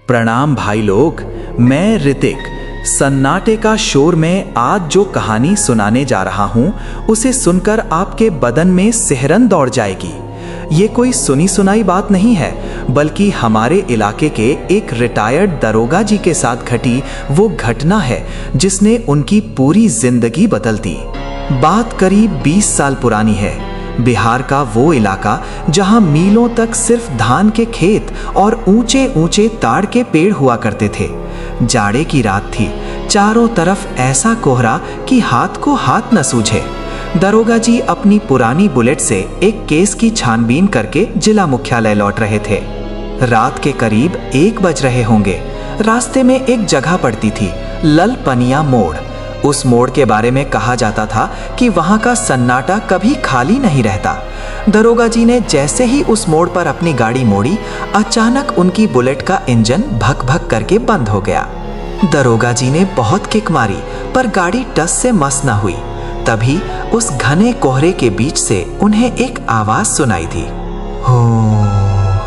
प्रणाम भाई लोग, मैं ऋतिक। सन्नाटे का शोर में आज जो कहानी सुनाने जा रहा हूं, उसे सुनकर आपके बदन में सिहरन दौड़ जाएगी। ये कोई सुनी सुनाई बात नहीं है, बल्कि हमारे इलाके के एक रिटायर्ड दरोगा जी के साथ घटी वो घटना है जिसने उनकी पूरी जिंदगी बदल दी। बात करीब 20 साल पुरानी है। बिहार का वो इलाका जहां मीलों तक सिर्फ धान के खेत और ऊंचे ऊंचे ताड़ के पेड़ हुआ करते थे। जाड़े की रात थी, चारों तरफ ऐसा कोहरा कि हाथ को हाथ न सूझे। दरोगा जी अपनी पुरानी बुलेट से एक केस की छानबीन करके जिला मुख्यालय लौट रहे थे। रात के करीब 1 बज रहे होंगे। रास्ते में एक जगह पड़ती थी, ललपनिया मोड़। उस मोड़ के बारे में कहा जाता था कि वहां का सन्नाटा कभी खाली नहीं रहता। दरोगा जी ने जैसे ही उस मोड़ पर अपनी गाड़ी मोड़ी, अचानक उनकी बुलेट का इंजन भक भक करके बंद हो गया। दरोगा जी ने बहुत किक मारी, पर गाड़ी टस से मस न हुई। तभी उस घने कोहरे के बीच से उन्हें एक आवाज सुनाई दी, हो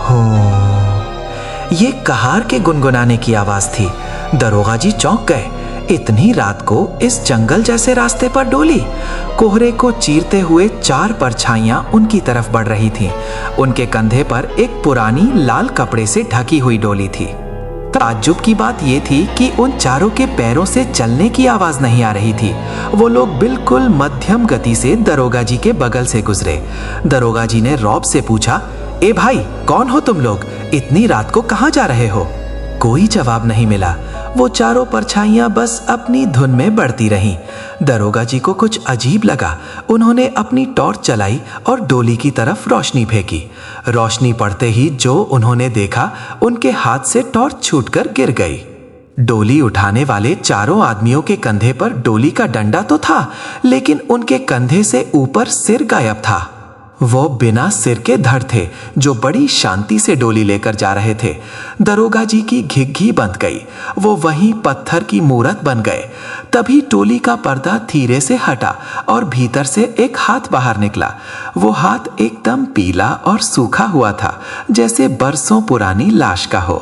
हो। ये कहार के गुनगुनाने की आवाज थी। दरोगा जी चौंक गए। इतनी रात को इस जंगल जैसे रास्ते पर डोली। कोहरे को चीरते हुए 4 परछाइयां उनकी तरफ बढ़ रही थीं। उनके कंधे पर एक पुरानी लाल कपड़े से ढकी हुई डोली थी। ताज्जुब की बात यह थी कि उन चारों के पैरों से चलने की आवाज नहीं आ रही थी। वो लोग बिल्कुल मध्यम गति से दरोगा जी के बगल से गुजरे। दरोगा जी ने रौब से पूछा, ए भाई, कौन हो तुम लोग? इतनी रात को कहां जा रहे हो? कोई जवाब नहीं मिला। वो चारों परछाइयां बस अपनी धुन में बढ़ती रहीं। दरोगा जी को कुछ अजीब लगा। उन्होंने अपनी टॉर्च चलाई और डोली की तरफ रोशनी फेंकी। रोशनी पड़ते ही जो उन्होंने देखा, उनके हाथ से टॉर्च छूटकर गिर गई। डोली उठाने वाले चारों आदमियों के कंधे पर डोली का डंडा तो था, लेकिन उनके कंधे से ऊपर सिर गायब था। वो बिना सिर के धड़ थे, जो बड़ी शांति से डोली लेकर जा रहे थे। दरोगा जी की घिघी बंध गई। वो वहीं पत्थर की मूरत बन गए। तभी टोली का पर्दा धीरे से हटा और भीतर से एक हाथ बाहर निकला। वो हाथ एकदम पीला और सूखा हुआ था, जैसे बरसों पुरानी लाश का हो।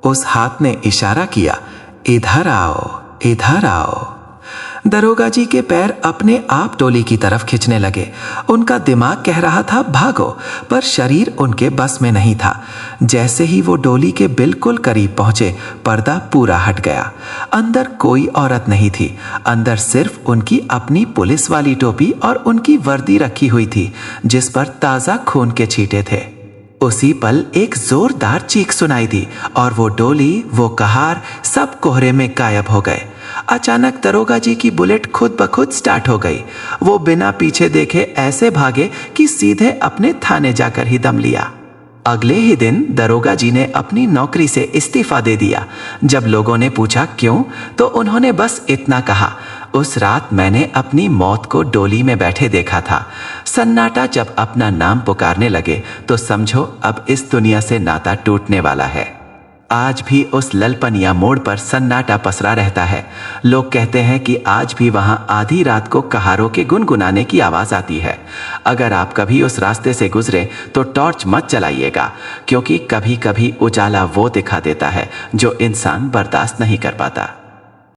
उस हाथ ने इशारा किया, इधर आओ, इधर आओ। दरोगा जी के पैर अपने आप टोली की तरफ खींचने लगे। उनका दिमाग कह रहा था भागो, पर शरीर उनके बस में नहीं था। जैसे ही वो डोली के बिल्कुल करीब पहुंचे, पर्दा पूरा हट गया। अंदर कोई औरत नहीं थी। अंदर सिर्फ उनकी अपनी पुलिस वाली टोपी और उनकी वर्दी रखी हुई थी, जिस पर ताजा खून के छींटे थे। उसी पल एक जोरदार चीख सुनाई दी और वो डोली, वो कहार सब कोहरे में गायब हो गए। अचानक दरोगा जी की बुलेट खुद ब खुद स्टार्ट हो गई। वो बिना पीछे देखे ऐसे भागे कि सीधे अपने थाने जाकर ही दम लिया। अगले ही दिन दरोगा जी ने अपनी नौकरी से इस्तीफा दे दिया। जब लोगों ने पूछा क्यों, तो उन्होंने बस इतना कहा, उस रात मैंने अपनी मौत को डोली में बैठे देखा था। सन्नाटा जब अपना नाम पुकारने लगे, तो समझो अब इस दुनिया से नाता टूटने वाला है। आज भी उस ललपनिया मोड़ पर सन्नाटा पसरा रहता है। लोग कहते हैं कि आज भी वहां आधी रात को कहारों के गुनगुनाने की आवाज आती है। अगर आप कभी उस रास्ते से गुजरे तो टॉर्च मत चलाइएगा, क्योंकि कभी कभी उजाला वो दिखा देता है जो इंसान बर्दाश्त नहीं कर पाता।